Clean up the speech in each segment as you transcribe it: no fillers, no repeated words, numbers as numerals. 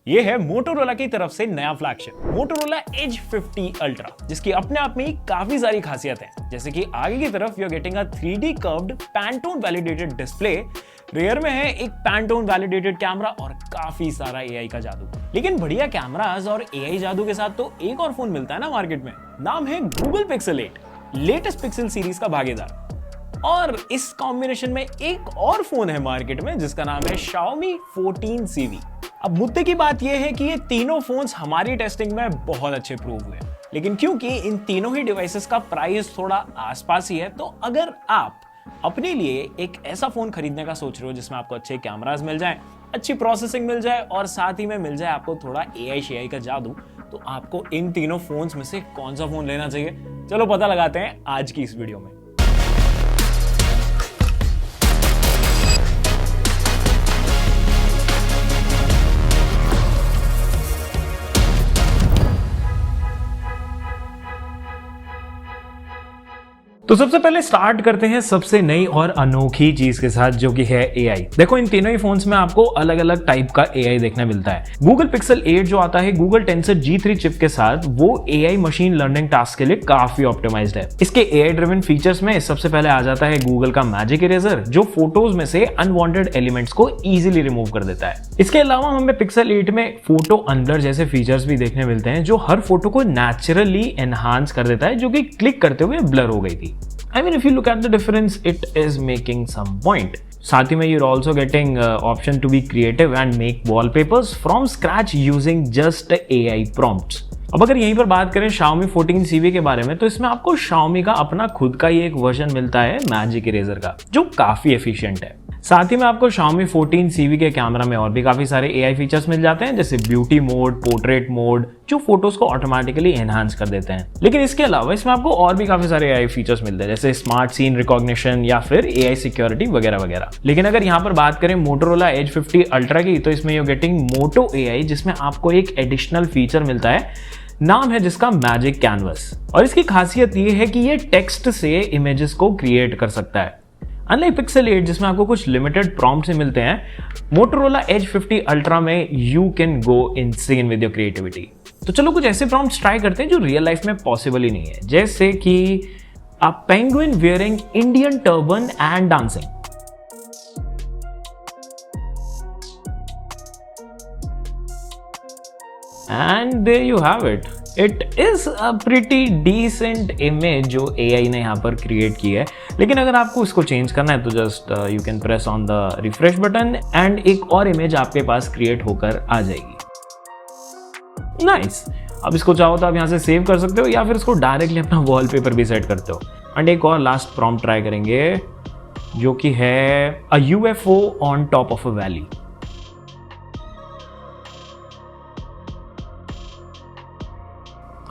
ये है मोटोरोला की तरफ से नया फ्लैगशिप मोटोरोला एज 50 अल्ट्रा, जिसकी अपने आप में ही काफी सारी खासियत है। जैसे कि आगे की तरफ you are getting a 3D curved Pantone validated display, rare में है एक पैंटोन वैलिडेटेड कैमरा और काफी सारा एआई का जादू। लेकिन बढ़िया कैमरास और एआई जादू के साथ तो एक और फोन मिलता है ना मार्केट में, नाम है Google pixel 8, latest pixel series का भागीदार। और इस कॉम्बिनेशन में एक और फोन है मार्केट में जिसका नाम है Xiaomi 14CV। अब मुद्दे की बात यह है कि ये तीनों फोन्स हमारी टेस्टिंग में बहुत अच्छे प्रूव हुए, लेकिन क्योंकि इन तीनों ही डिवाइसेस का प्राइस थोड़ा आसपास ही है, तो अगर आप अपने लिए एक ऐसा फोन खरीदने का सोच रहे हो जिसमें आपको अच्छे कैमरास मिल जाएं, अच्छी प्रोसेसिंग मिल जाए और साथ ही में मिल जाए आपको थोड़ा एआई शेआई का जादू, तो आपको इन तीनों फोन्स में से कौन सा फोन लेना चाहिए, चलो पता लगाते हैं आज की इस वीडियो में। तो सबसे पहले स्टार्ट करते हैं सबसे नई और अनोखी चीज के साथ, जो कि है एआई। देखो, इन तीनों ही फोन्स में आपको अलग अलग टाइप का एआई देखने मिलता है। गूगल पिक्सल 8 जो आता है गूगल टेंसर G3 चिप के साथ, वो एआई मशीन लर्निंग टास्क के लिए काफी ऑप्टिमाइज्ड है। इसके एआई ड्रिवन फीचर्स में सबसे पहले आ जाता है गूगल का मैजिक इरेजर, जो फोटोज में से अनवांटेड एलिमेंट्स को इजीली रिमूव कर देता है। इसके अलावा हमें पिक्सल 8 में फोटो अनब्लर जैसे फीचर्स भी देखने मिलते हैं, जो हर फोटो को नेचुरली एनहांस कर देता है, जो कि क्लिक करते हुए ब्लर हो गई थी। I mean, if you look at the difference, it is making some point. साथ ही में you're also getting option to be creative and make wallpapers from scratch using just AI prompts. अब अगर यहीं पर बात करें Xiaomi 14CV के बारे में, तो इसमें आपको Xiaomi का अपना खुद का ही एक वर्जन मिलता है मैजिक इरेजर का, जो काफी एफिशिएंट है। साथ ही में आपको Xiaomi 14CV के कैमरा में और भी काफी सारे एआई फीचर्स मिल जाते हैं, जैसे ब्यूटी मोड, पोर्ट्रेट मोड, जो फोटोज को ऑटोमेटिकली एनहांस कर देते हैं। लेकिन इसके अलावा इसमें आपको और भी काफी सारे एआई फीचर्स मिलते हैं, जैसे स्मार्ट सीन रिकॉग्निशन या फिर एआई सिक्योरिटी वगैरह वगैरह। लेकिन अगर यहाँ पर बात करें मोटोरोला एज 50 अल्ट्रा की, तो इसमें यू गेटिंग मोटो एआई, जिसमें आपको एक एडिशनल फीचर मिलता है, नाम है जिसका मैजिक कैनवस। और इसकी खासियत ये है कि ये टेक्स्ट से इमेजेस को क्रिएट कर सकता है। अनलाइक पिक्सल 8 जिसमें आपको कुछ लिमिटेड प्रॉम्प्ट्स से मिलते हैं, मोटोरोला एज 50 अल्ट्रा में you can go insane with your creativity. तो चलो कुछ ऐसे प्रॉम्प्ट्स ट्राई करते हैं जो रियल लाइफ में पॉसिबल ही नहीं है, जैसे कि a penguin wearing Indian turban and dancing. And there you have it. It is a pretty decent image जो AI ने यहाँ पर क्रिएट की है। लेकिन अगर आपको इसको चेंज करना है तो just you can press on the refresh button and एक और इमेज आपके पास क्रिएट होकर आ जाएगी। नाइस। अब इसको चाहो तो आप यहाँ से सेव कर सकते हो या फिर इसको डायरेक्टली अपना वॉलपेपर भी सेट करते हो। एंड एक और लास्ट प्रॉम्प्ट ट्राई करेंगे, जो कि है अ UFO on top of a valley.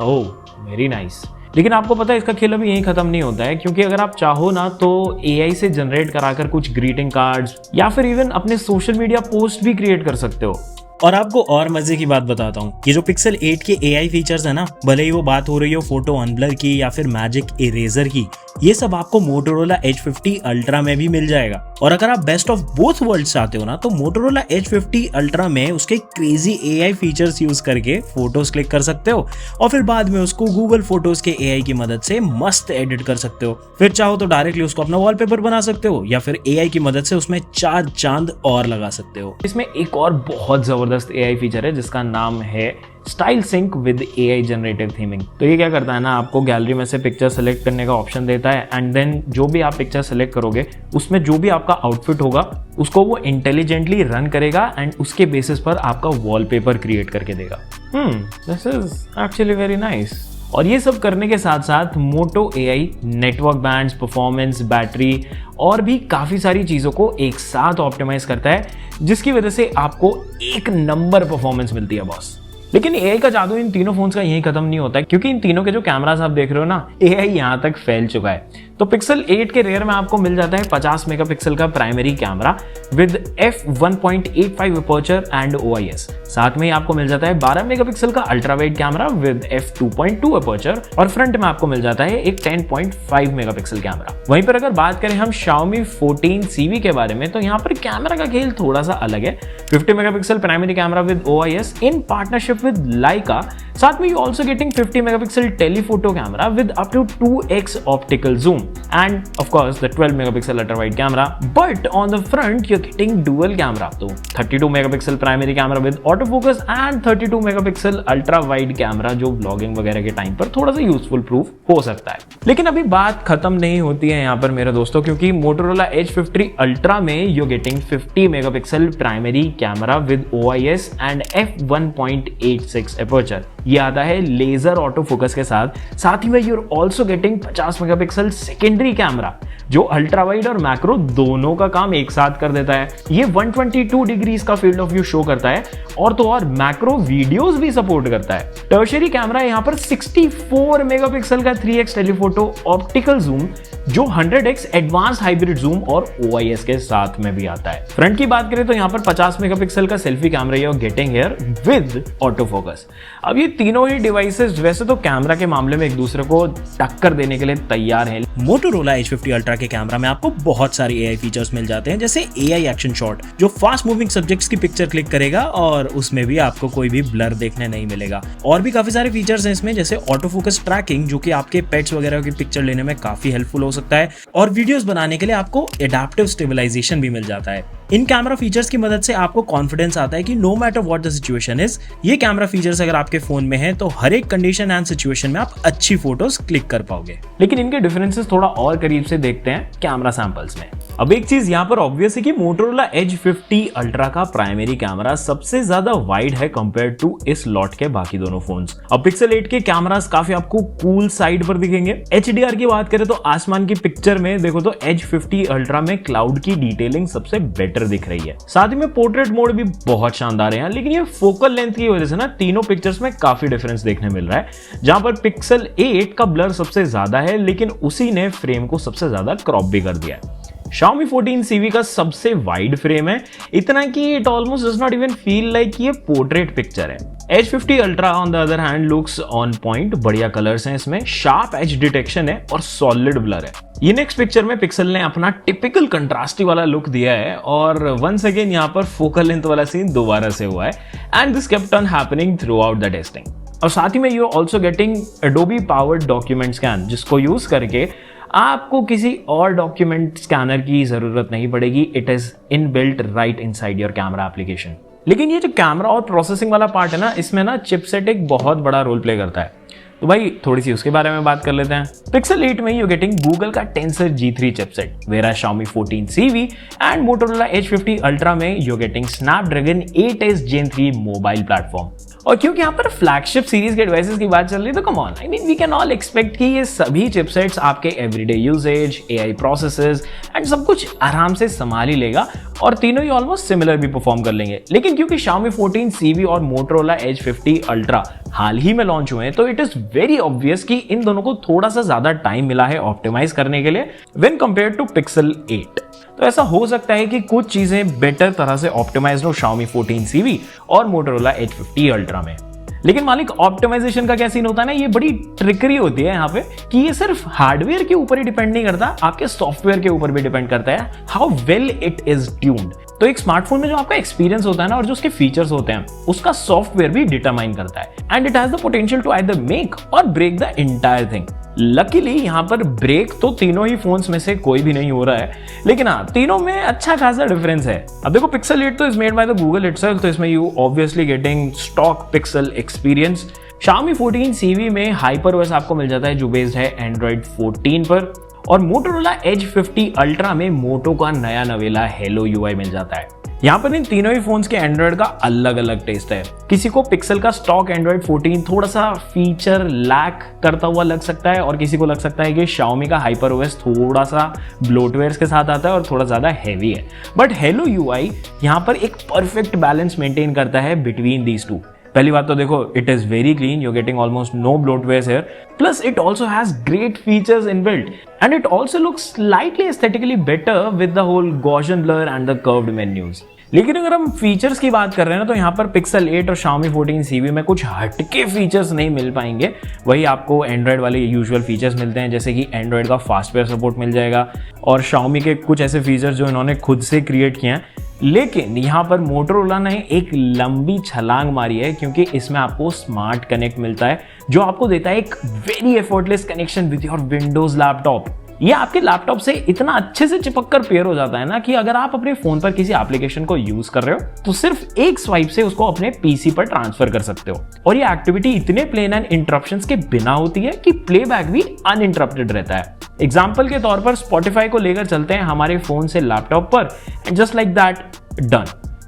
Oh, very nice. लेकिन आपको पता है इसका खेल अभी यहीं खत्म नहीं होता है, क्योंकि अगर आप चाहो ना तो एआई से जनरेट कराकर कुछ ग्रीटिंग कार्ड्स या फिर इवन अपने सोशल मीडिया पोस्ट भी क्रिएट कर सकते हो। और आपको और मजे की बात बताता हूँ, ये जो पिक्सल 8 के एआई फीचर्स है ना, भले ही वो बात हो रही हो फोटो अनब्लर की या फिर मैजिक इरेजर की, ये सब आपको मोटोरोला एज 50 अल्ट्रा में भी मिल जाएगा। और अगर आप बेस्ट ऑफ बोथ वर्ल्ड चाहते हो ना, तो मोटोरोला एज 50 अल्ट्रा में उसके क्रेजी एआई फीचर्स यूज करके फोटोज क्लिक कर सकते हो और फिर बाद में उसको गूगल फोटोज के एआई की मदद से मस्त एडिट कर सकते हो। फिर चाहो तो डायरेक्टली उसको अपना वॉलपेपर बना सकते हो या फिर एआई की मदद से उसमें 4 चांद और लगा सकते हो। इसमें एक और बहुत जबरदस्त एआई फीचर है जिसका नाम है style sync with AI generative theming. तो ये क्या करता है ना, आपको गैलरी में से पिक्चर सेलेक्ट करने का ऑप्शन देता है एंड देन जो भी आप पिक्चर सेलेक्ट करोगे उसमें जो भी आपका आउटफिट होगा उसको वो इंटेलिजेंटली रन करेगा एंड उसके बेसिस पर आपका वॉलपेपर क्रिएट करके देगा। This is actually very nice. और ये सब करने के साथ साथ Moto AI network bands, performance, battery और भी काफ़ी सारी चीज़ों को एक साथ ऑप्टिमाइज करता है, जिसकी वजह से आपको एक नंबर परफॉर्मेंस मिलती है बॉस। लेकिन एआई का जादू इन तीनों फोन्स का यहीं खत्म नहीं होता है, क्योंकि इन तीनों के जो कैमरास आप देख रहे हो ना, एआई यहाँ तक फैल चुका है। तो पिक्सल 8 के रेयर में आपको मिल जाता है 50 मेगापिक्सल का primary camera with f1.85 aperture and OIS। साथ में ही आपको मिल जाता है 12 मेगापिक्सल का ultra wide camera with f2.2 aperture और फ्रंट में आपको मिल जाता है एक 10.5 मेगापिक्सल कैमरा। वहीं पर अगर बात करें हम Xiaomi 14CV के बारे में, तो यहाँ पर कैमरा का खेल थोड़ा सा अलग है। 50 megapixel primary camera with OIS in partnership with Leica। साथ में you also getting 50 megapixel telephoto camera with up to 2x optical zoom and of course the 12 megapixel ultra wide camera, but on the front you are getting dual camera. तो 32 megapixel primary camera with auto focus and 32 megapixel ultra wide camera, जो vlogging वगैरह के time पर थोड़ा सा useful proof हो सकता है। लेकिन अभी बात खत्म नहीं होती है यहाँ पर मेरे दोस्तों, क्योंकि Motorola Edge 50 Ultra में you getting 50 megapixel primary camera with OIS and f1.86 aperture. ये आता है लेजर ऑटो फोकस के साथ ही में you're also getting 50 megapixel secondary camera, जो अल्ट्रा वाइड और मैक्रो दोनों का काम एक साथ कर देता है। ये 122 डिग्रीज का फील्ड ऑफ व्यू शो करता है और तो और मैक्रो वीडियोस भी सपोर्ट करता है। टर्शियरी कैमरा यहाँ पर 64 मेगापिक्सल का 3x टेलीफोटो ऑप्टिकल जूम, जो 100x एडवांस हाइब्रिड जूम और OIS के साथ में भी आता है। फ्रंट की बात करें तो यहाँ पर 50 मेगापिक्सल का selfie camera you are getting here with auto focus. अब ये तीनों ही डिवाइसेस वैसे तो कैमरा के मामले में एक दूसरे को टक्कर देने के लिए तैयार हैं। Motorola Edge 50 Ultra के कैमरा में आपको बहुत सारी AI फीचर्स मिल जाते हैं, जैसे AI एक्शन शॉट, जो फास्ट मूविंग सब्जेक्ट्स की पिक्चर क्लिक करेगा और उसमें भी आपको कोई भी ब्लर देखने नहीं मिलेगा। और भी काफी सारे फीचर्स हैं इसमें, जैसे ऑटो फोकस ट्रैकिंग, जो कि आपके पेट्स वगैरह की पिक्चर लेने में काफी हेल्पफुल हो सकता है, और वीडियोस बनाने के लिए आपको एडाप्टिव स्टेबलाइजेशन भी मिल जाता है। इन कैमरा फीचर्स की मदद से आपको कॉन्फिडेंस आता है कि no matter what the situation is, ये कैमरा फीचर्स अगर आपके फोन में है तो हर एक कंडीशन एंड सिचुएशन में आप अच्छी फोटोज क्लिक कर पाओगे। लेकिन इनके डिफरेंसेस थोड़ा और करीब से देखते हैं कैमरा सैंपल्स में। अब एक चीज यहाँ पर ऑब्वियस है कि Motorola Edge 50 Ultra का प्राइमरी कैमरा सबसे ज्यादा वाइड है कंपेयर टू इस लॉट के बाकी दोनों फोन्स। अब पिक्सल 8 के कैमरास काफी आपको कूल साइड पर दिखेंगे। HDR की बात करें तो आसमान की पिक्चर में देखो तो Edge 50 Ultra में क्लाउड की डिटेलिंग सबसे बेटर दिख रही है। साथ ही में पोर्ट्रेट मोड भी बहुत शानदार है, लेकिन ये फोकल लेंथ की वजह से ना तीनों पिक्चर्स में काफी डिफरेंस देखने मिल रहा है। जहां पर पिक्सल 8 का ब्लर सबसे ज्यादा है, लेकिन उसी ने फ्रेम को सबसे ज्यादा क्रॉप भी कर दिया है। Xiaomi 14CV का सबसे वाइड फ्रेम है, इतना कि it almost does not even feel like ये पोर्ट्रेट पिक्चर है। Edge 50 Ultra on the other hand looks on point, बढ़िया कलर्स हैं इसमें, शार्प एज डिटेक्शन है और सॉलिड ब्लर है। ये नेक्स्ट पिक्चर में पिक्सल ने अपना टिपिकल कंट्रास्टी वाला लुक दिया है और वंस अगेन यहाँ पर फोकल लेंथ वाला सीन दोबारा से हुआ है and this kept on happening through out the testing. और साथ ही में you also getting Adobe powered document scan, जिसको यूज करके आपको किसी और डॉक्यूमेंट स्कैनर की जरूरत नहीं पड़ेगी। It is inbuilt right inside your camera application. लेकिन ये जो कैमरा और प्रोसेसिंग वाला पार्ट है ना, इसमें ना चिपसेट एक बहुत बड़ा रोल प्ले करता है, तो भाई थोड़ी सी उसके बारे में बात कर लेते हैं। पिक्सल 8 में यू गेटिंग गूगल का Tensor G3 chipset, vera Xiaomi 14CV and Motorola Edge 50 Ultra में you getting Snapdragon 8s Gen 3 mobile platform. और क्योंकि यहाँ पर फ्लैगशिप सीरीज के डिवाइसेस की बात चल रही है, तो come on, I mean we can all expect कि ये सभी चिपसेट्स आपके everyday usages, AI processes and सब कुछ आराम से संभाल ही लेगा और तीनों ही ऑलमोस्ट सिमिलर भी परफॉर्म कर लेंगे। लेकिन क्योंकि Xiaomi 14CV और Motorola Edge 50 Ultra हाल ही में लॉन्च हुए हैं, तो इट इज वेरी ऑब्वियस कि इन दोनों को थोड़ा सा ज्यादा टाइम मिला है ऑप्टिमाइज करने के लिए व्हेन कंपेयर टू पिक्सल 8। तो ऐसा हो सकता है कि कुछ चीजें बेटर तरह से ऑप्टिमाइज हो Xiaomi 14CV और Motorola Edge 50 Ultra में। लेकिन मालिक ऑप्टिमाइजेशन का क्या सीन होता है ना, ये बड़ी ट्रिकरी होती है यहाँ पे कि ये सिर्फ हार्डवेयर के ऊपर ही डिपेंड नहीं करता, आपके सॉफ्टवेयर के ऊपर भी डिपेंड करता है how well it is tuned. तो एक स्मार्टफोन में जो आपका एक्सपीरियंस होता है ना और जो उसके फीचर्स होते हैं, उसका सॉफ्टवेयर भी डिटरमाइन करता है and it has the potential to either make or break the entire thing. Luckily यहाँ पर ब्रेक तो तीनों ही फोन्स में से कोई भी नहीं हो रहा है, लेकिन हाँ तीनों में अच्छा खासा डिफरेंस है। अब देखो पिक्सल 8 तो is made by the Google itself, तो इसमें you obviously getting stock pixel experience. Xiaomi 14CV में HyperOS आपको मिल जाता है जो बेस्ड है Android 14 पर, और Motorola Edge 50 Ultra में मोटो का नया नवेला Hello UI मिल जाता है। यहाँ पर इन तीनों ही फोन्स के एंड्रॉइड का अलग अलग टेस्ट है। किसी को पिक्सल का स्टॉक एंड्रॉइड 14 थोड़ा सा फीचर लैक करता हुआ लग सकता है और किसी को लग सकता है कि Xiaomi का HyperOS थोड़ा सा ब्लोटवेयर्स के साथ आता है और थोड़ा ज्यादा हैवी है। बट Hello UI यहाँ पर एक परफेक्ट बैलेंस मेंटेन करता है बिटवीन दीज टू। पहली बात तो देखो, it is very clean, you getting almost no bloatware here, plus it also has great features inbuilt and it also looks slightly aesthetically better with the whole Gaussian blur and the curved menus. लेकिन अगर हम features की बात कर रहे हैं ना, तो यहाँ पर Pixel 8 और Xiaomi 14 CV में कुछ हटके फीचर्स नहीं मिल पाएंगे। वही आपको एंड्रॉयड वाले यूजुअल फीचर्स मिलते हैं, जैसे कि एंड्रॉयड का फास्ट पेयर सपोर्ट मिल जाएगा और Xiaomi के कुछ ऐसे फीचर्स जो इन्होंने खुद से क्रिएट किए हैं। लेकिन यहाँ पर मोटोरोला ने एक लंबी छलांग मारी है, क्योंकि इसमें आपको स्मार्ट कनेक्ट मिलता है जो आपको देता है एक very effortless connection with your Windows laptop. ये आपके लैपटॉप से इतना अच्छे से चिपक कर पेयर हो जाता है ना, कि अगर आप अपने फोन पर किसी एप्लीकेशन को यूज कर रहे हो तो सिर्फ एक स्वाइप से उसको अपने पीसी पर ट्रांसफर कर सकते हो। और ये एक्टिविटी इतने प्लेन एंड इंटरप्शंस के बिना होती है कि प्लेबैक भी अनइंटरप्टेड रहता है। एग्जाम्पल के तौर पर स्पॉटिफाई को लेकर चलते हैं हमारे फोन से लैपटॉप पर, and just like that done.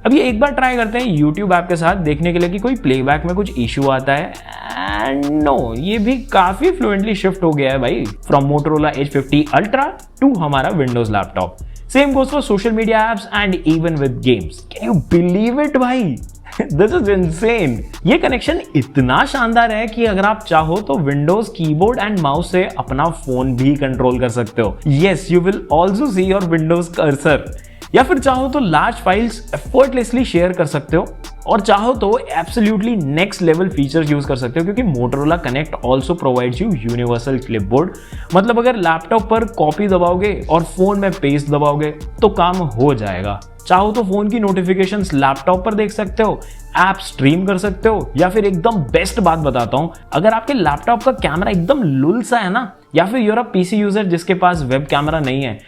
अब ये एक बार ट्राई करते हैं यूट्यूब ऐप के साथ, देखने के लिए कि कोई प्लेबैक में कुछ इश्यू आता है। एंड नो, ये भी काफी फ्लुएंटली शिफ्ट हो गया है भाई, from Motorola H50 Ultra to हमारा Windows laptop. Same goes for social media apps and even with games. Can you believe it भाई? This is insane. ये कनेक्शन इतना शानदार है कि अगर आप चाहो तो विंडोज कीबोर्ड एंड माउस से अपना फोन भी कंट्रोल कर सकते हो। Yes, you will also see your Windows cursor. या फिर चाहो तो लार्ज फाइल्स एफर्टलेसली शेयर कर सकते हो, और चाहो तो absolutely next level features use कर सकते हो, क्योंकि Motorola connect also provides you universal clipboard. मतलब अगर लैपटॉप पर कॉपी दबाओगे और फोन में पेस्ट दबाओगे तो काम हो जाएगा। चाहो तो फोन की नोटिफिकेशंस लैपटॉप पर देख सकते हो, ऐप स्ट्रीम कर सकते हो, या फिर एकदम बेस्ट बात बताता हूं, अगर आपके लैपटॉप का कैमरा एकदम लुल सा है ना, या फिर यूर अ पीसी यूजर जिसके पास वेब कैमरा नहीं है,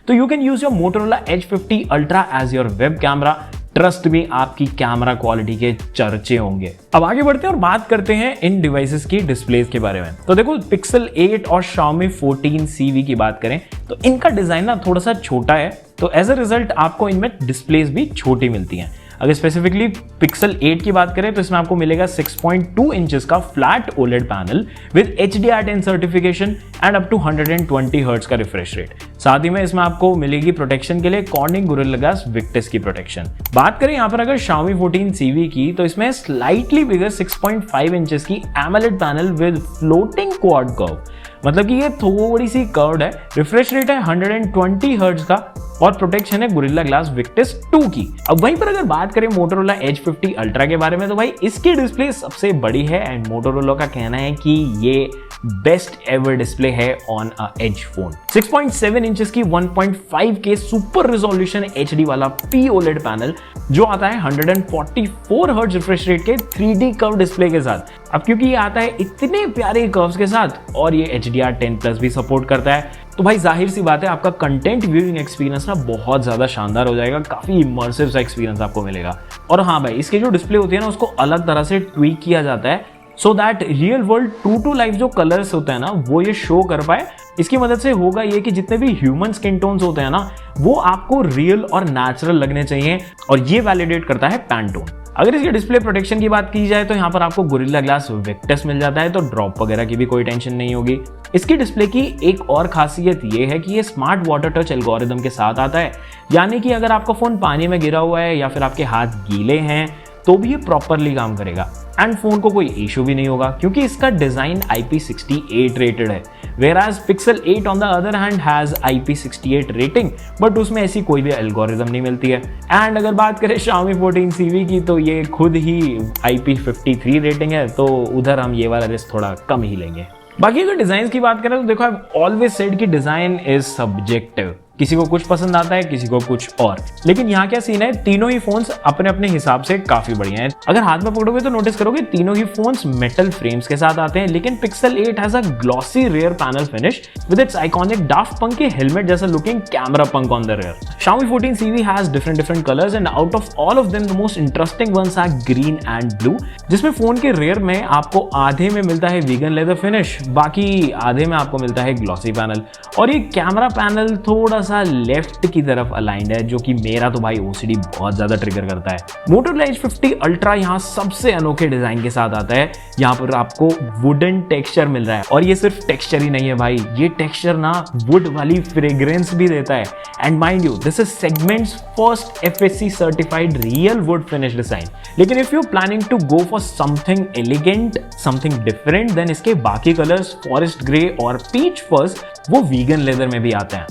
तो you can use your Motorola H50 Ultra as your web camera. Trust me, आपकी कैमरा क्वालिटी के चर्चे होंगे। अब आगे बढ़ते हैं और बात करते हैं इन डिवाइसेस की डिस्प्लेस के बारे में। तो देखो, Pixel 8 और Xiaomi 14 CV की बात करें तो इनका डिजाइन ना थोड़ा सा छोटा है, तो एज अ रिजल्ट आपको इनमें डिस्प्लेस भी छोटी मिलती हैं। अगर स्पेसिफिकली Pixel 8 की बात करें तो इसमें आपको मिलेगा 6.2 इंचेस का flat OLED panel with HDR10 certification and up to 120 hertz का रिफ्रेश रेट। साथ ही में इसमें आपको मिलेगी प्रोटेक्शन के लिए कॉर्निंग गोरिल्ला ग्लास विक्टस की प्रोटेक्शन। बात करें यहाँ पर अगर Xiaomi 14 CV की, तो इसमें स्लाइटली बिगर 6.5 इंचेस की AMOLED panel with floating quad curve, मतलब कि ये थोड़ी सी कर्व्ड है। रिफ्रेश रेट है 120 हर्ट्ज का और प्रोटेक्शन है गोरिल्ला ग्लास विक्टस 2 की। अब वहीं पर अगर बात करें मोटोरोला H50 Ultra के बारे में, तो भाई इसकी डिस्प्ले सबसे बड़ी है एंड मोटोरोला का कहना है कि ये बेस्ट एवर डिस्प्ले है on a edge phone. 6.7 inches की 1.5K सुपर रिजोल्यूशन HD वाला POLED पैनल जो आता है 144 हर्ट्ज रिफ्रेश रेट के 3D कर्व डिस्प्ले के साथ। अब क्योंकि ये आता है इतने प्यारे कर्व्स के साथ और ये HDR10+ भी सपोर्ट करता है, तो भाई जाहिर सी बात है आपका कंटेंट व्यूइंग एक्सपीरियंस ना बहुत ज्यादा शानदार हो जाएगा, काफी इमर्सिव सा एक्सपीरियंस आपको मिलेगा। और हाँ भाई, इसके जो डिस्प्ले होती है ना उसको अलग तरह से ट्वीक किया जाता है so that real world true to life जो कलर्स होते हैं ना वो ये शो कर पाए। इसकी मदद से होगा ये कि जितने भी ह्यूमन स्किन टोन्स होते हैं ना वो आपको रियल और नेचुरल लगने चाहिए, और ये वैलिडेट करता है पैंटोन। अगर इसके डिस्प्ले प्रोटेक्शन की बात की जाए तो यहाँ पर आपको गोरिल्ला ग्लास विक्टस मिल जाता है, तो ड्रॉप वगैरह की भी कोई टेंशन नहीं होगी। इसकी डिस्प्ले की एक और खासियत ये है कि ये स्मार्ट वाटर टच एल्गोरिदम के साथ आता है, यानी कि अगर आपका फोन पानी में गिरा हुआ है या फिर आपके हाथ गीले हैं तो भी ये प्रॉपरली काम करेगा एंड फोन को कोई इशू भी नहीं होगा, क्योंकि इसका डिजाइन IP68 रेटेड है, whereas Pixel 8 on the other hand has IP68 rating, but उसमें ऐसी कोई भी एल्गोरिदम नहीं मिलती है। एंड अगर बात करें Xiaomi 14 CV की, तो ये खुद ही IP53 रेटिंग है, तो उधर हम ये वाला रिस्क थोड़ा कम ही लेंगे। बाकी अगर डिजाइन की बात करें तो देखो, आई ऑलवेज सेड कि डिजाइन इज सब्जेक्टिव, किसी को कुछ पसंद आता है किसी को कुछ और, लेकिन यहाँ क्या सीन है, तीनों ही फोन्स अपने अपने हिसाब से काफी बढ़िया हैं। अगर हाथ में पकड़ोगे तो नोटिस करोगे तीनों ही फोन्स मेटल फ्रेम्स के साथ आते हैं, लेकिन Pixel 8 has a glossy rear panel finish with its iconic Daft Punk के हेलमेट जैसा looking camera bump on the rear. Xiaomi 14 CV has different colours and out of all of them the most interesting ones are green and blue, जिसमें फोन के rear में आपको आधे में मिलता है वीगन लेदर फिनिश, बाकी आधे में आपको मिलता है ग्लॉसी पैनल। और ये कैमरा पैनल थोड़ा सा लेफ्ट की तरफ अलाइंड है, जो कि मेरा तो भाई ओसीडी बहुत ज्यादा ट्रिगर करता है। Motorola H50 Ultra यहाँ सबसे अनोखे डिजाइन के साथ आता है। यहाँ पर आपको वुडन टेक्सचर मिल रहा है, और ये सिर्फ टेक्सचर ही नहीं है भाई, ये टेक्सचर ना वुड वाली फ्रेग्रेंस भी देता है। And mind you, this is segments first FSC certified real wood finish design. लेकिन if you planning to go for something elegant, something different, then इसके बाकी कलर्स फॉरेस्ट ग्रे और पीच फर्स वो vegan leather में भी आते हैं,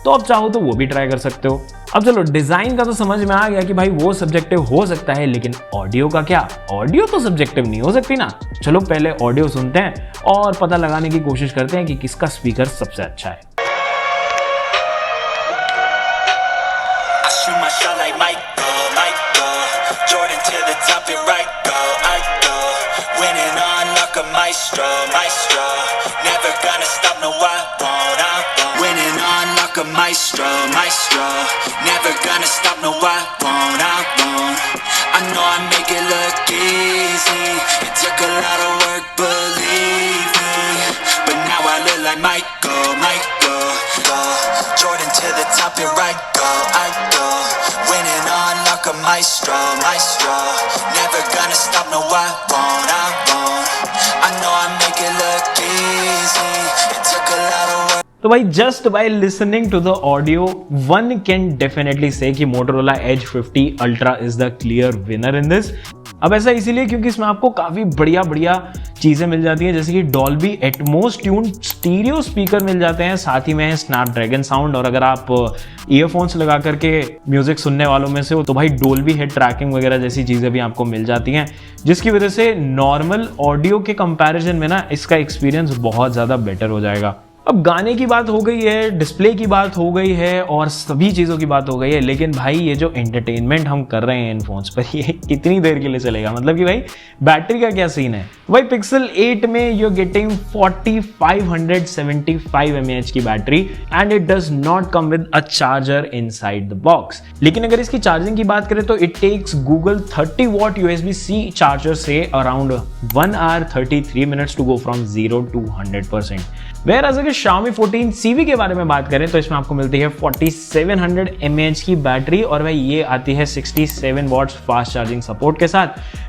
तो अब चाहो तो वो भी ट्राई कर सकते हो। अब चलो, डिजाइन का तो समझ में आ गया कि भाई वो सब्जेक्टिव हो सकता है, लेकिन ऑडियो का क्या? ऑडियो तो सब्जेक्टिव नहीं हो सकती ना। चलो पहले ऑडियो सुनते हैं और पता लगाने की कोशिश करते हैं कि किसका स्पीकर सबसे अच्छा है। Maestro, maestro, never gonna stop, no I won't. I know I make it look easy, it took a lot of work, believe me, but now I look like Michael, Jordan to the top, here I go, winning on like a maestro, never gonna stop, no I won't. I know I make it look easy, it took a lot of work. तो भाई just by listening to the audio one can definitely say कि Motorola H50 Ultra is the clear winner in this. अब ऐसा इसीलिए क्योंकि इसमें आपको काफी बढ़िया चीजें मिल जाती हैं, जैसे कि Dolby Atmos tune stereo speaker मिल जाते हैं, साथ ही में स्नैपड्रैगन साउंड, और अगर आप ईयरफोन्स लगा करके म्यूजिक सुनने वालों में से हो तो भाई डोल्बी हेड ट्रैकिंग वगैरह जैसी चीजें भी आपको मिल जाती हैं, जिसकी वजह से नॉर्मल ऑडियो के कंपैरिजन में ना इसका एक्सपीरियंस बहुत ज्यादा बेटर हो जाएगा। अब गाने की बात हो गई है, डिस्प्ले की बात हो गई है और सभी चीज़ों की बात हो गई है, लेकिन भाई ये जो एंटरटेनमेंट हम कर रहे हैं इन फोन्स पर, ये कितनी देर के लिए चलेगा? मतलब कि भाई बैटरी का क्या सीन है? भाई Pixel 8 में यू गेटिंग 4575 mAh की battery and it does not come with a charger inside the box. लेकिन अगर इसकी चार्जिंग की बात करें तो it takes Google 30 watt USB-C charger से around 1 hour 33 minutes to go from 0 to 100%। Whereas अगर Xiaomi 14 CV के बारे में बात करें तो इसमें आपको मिलती है 4700 mAh की बैटरी, और भाई ये आती है 67 वॉट्स फास्ट चार्जिंग सपोर्ट के साथ,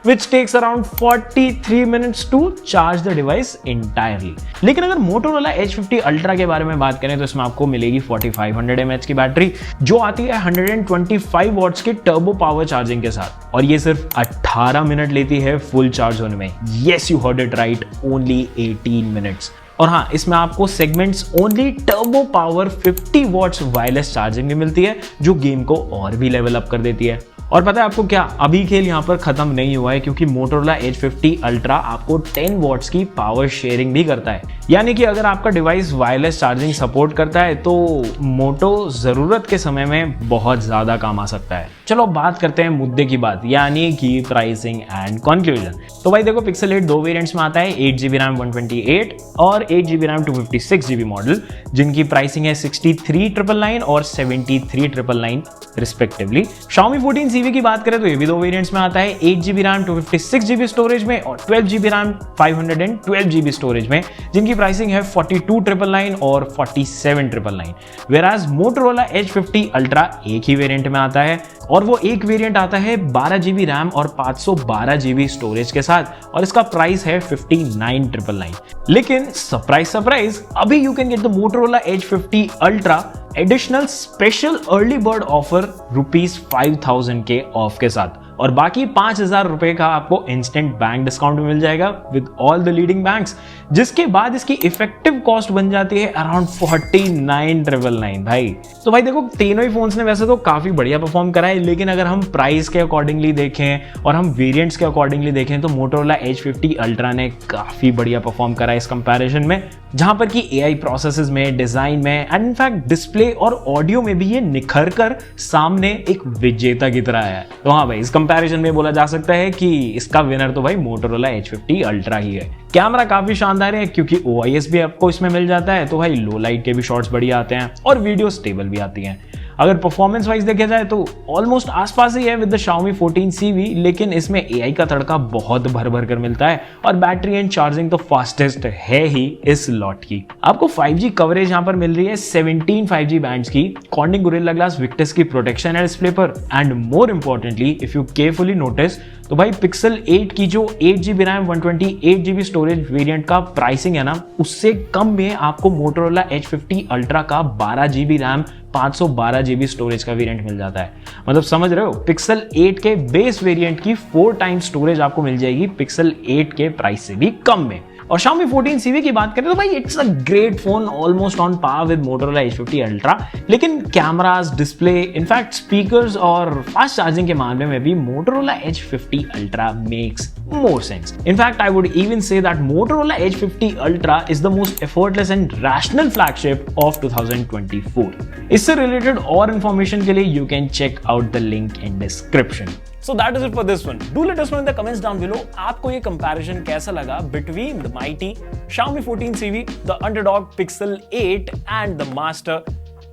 which takes around 43 minutes to charge the device entirely। लेकिन अगर Motorola H50 Ultra के बारे में बात करें तो इसमें आपको मिलेगी 4500 mAh की बैटरी, जो आती है 125 वॉट्स के टर्बो पावर चार्जिंग के साथ, और ये सिर्फ 18 मिनट लेती है फुल चार्ज होने में। Yes, you heard it right, only 18 minutes। और हाँ, इसमें आपको segments only turbo power 50 watts wireless charging भी मिलती है, जो गेम को और भी लेवल अप कर देती है। और पता है आपको क्या, अभी खेल यहाँ पर खत्म नहीं हुआ है, क्योंकि Motorola H50 Ultra आपको 10 वॉट्स की पावर शेयरिंग भी करता है। यानी कि अगर आपका डिवाइस वायरलेस चार्जिंग सपोर्ट करता है तो मोटो जरूरत के समय में बहुत ज्यादा काम आ सकता है। चलो बात करते हैं मुद्दे की बात, यानी कि प्राइसिंग एंड कंक्लूजन। तो भाई देखो, Pixel 8 दो वेरिएंट्स में आता है, 8GB RAM 128 और 8GB RAM 256GB मॉडल, जिनकी प्राइसिंग है 63,999 और 73,999 रिस्पेक्टिवली। Xiaomi 14 CV की बात करें तो ये भी दो वेरिएंट्स में आता है, 8GB RAM 256GB स्टोरेज में और 12GB RAM 512GB स्टोरेज में, जिनकी प्राइसिंग है 42,999 और 47,999। Whereas Motorola H50 Ultra एक ही वेरिएंट में आता है, और वो एक वेरिएंट आता है 12GB RAM और 512GB स्टोरेज के साथ, और इसका प्राइस है 59,999। लेकिन सरप्राइज, अभी you can get the Motorola H50 Ultra additional special early bird offer ₹5,000 के ऑफ के साथ, और बाकी 5,000 रुपए का आपको इंस्टेंट बैंक डिस्काउंट मिल जाएगा with all the leading banks, जिसके बाद इसकी इफेक्टिव कॉस्ट बन जाती है अराउंड 49,999 भाई। तो भाई देखो, तीनों ही फोन्स ने वैसे तो काफी बढ़िया परफॉर्म करा है, लेकिन अगर हम प्राइस के अकॉर्डिंगली देखें और हम वेरिएंट्स के अकॉर्डिंगली देखें तो Motorola H50 Ultra ने काफी बढ़िया परफॉर्म करा है इस कंपैरिजन में, जहां पर कि AI प्रोसेसेस में, डिजाइन में एंड इनफैक्ट डिस्प्ले और ऑडियो में भी ये निखर कर सामने एक विजेता की तरह है। तो हाँ भाई, इस कंपैरिजन में बोला जा सकता है कि इसका विनर तो भाई Motorola H50 Ultra ही है। कैमरा काफी शानदार है, क्योंकि OIS भी आपको इसमें मिल जाता है, तो भाई लो लाइट के भी शॉट्स बढ़िया आते हैं और वीडियो स्टेबल भी आती हैं। अगर परफॉर्मेंस वाइज देखा जाए तो ऑलमोस्ट आसपास ही है विद द Xiaomi 14CV, लेकिन इसमें AI का तड़का बहुत भर भर कर मिलता है और बैटरी एंड चार्जिंग तो फास्टेस्ट है ही इस लॉट की। आपको 5G कवरेज यहाँ पर मिल रही है 17 5G बैंड्स की, Corning Gorilla Glass Victus की प्रोटेक्शन है डिस्प्ले पर, and more importantly if you carefully notice तो भाई Pixel 8 की जो 8GB RAM 128GB storage variant का प्राइसिंग है ना, उससे कम में आपको Motorola H50 Ultra का 12GB रैम 512GB स्टोरेज का वेरिएंट मिल जाता है। मतलब समझ रहे हो, Pixel 8 के बेस वेरिएंट की 4 टाइम्स स्टोरेज आपको मिल जाएगी Pixel 8 के प्राइस से भी कम में। और Xiaomi 14CV की बात करें तो भाई it's a great phone, almost on par with Motorola H50 Ultra, लेकिन कैमरास, डिस्प्ले, इनफैक्ट स्पीकर्स और फास्ट चार्जिंग के मामले में भी Motorola H50 Ultra makes more sense. In fact, I would even say that Motorola H50 Ultra is the most effortless and rational flagship of 2024. इससे related और information के लिए you can check out the link in description. So that is it for this one. Do let us know in the comments down below आपको ये comparison कैसा लगा between the mighty Xiaomi 14CV, the underdog Pixel 8 and the master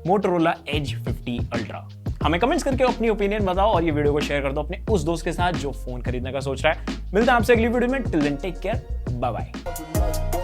Motorola Edge 50 Ultra. हमें comments करके अपनी opinion बताओ और ये वीडियो को शेयर कर दो अपने उस दोस्त के साथ जो फोन खरीदने का सोच रहा है। मिलते हैं आपसे अगली वीडियो में। Till then take care, bye bye.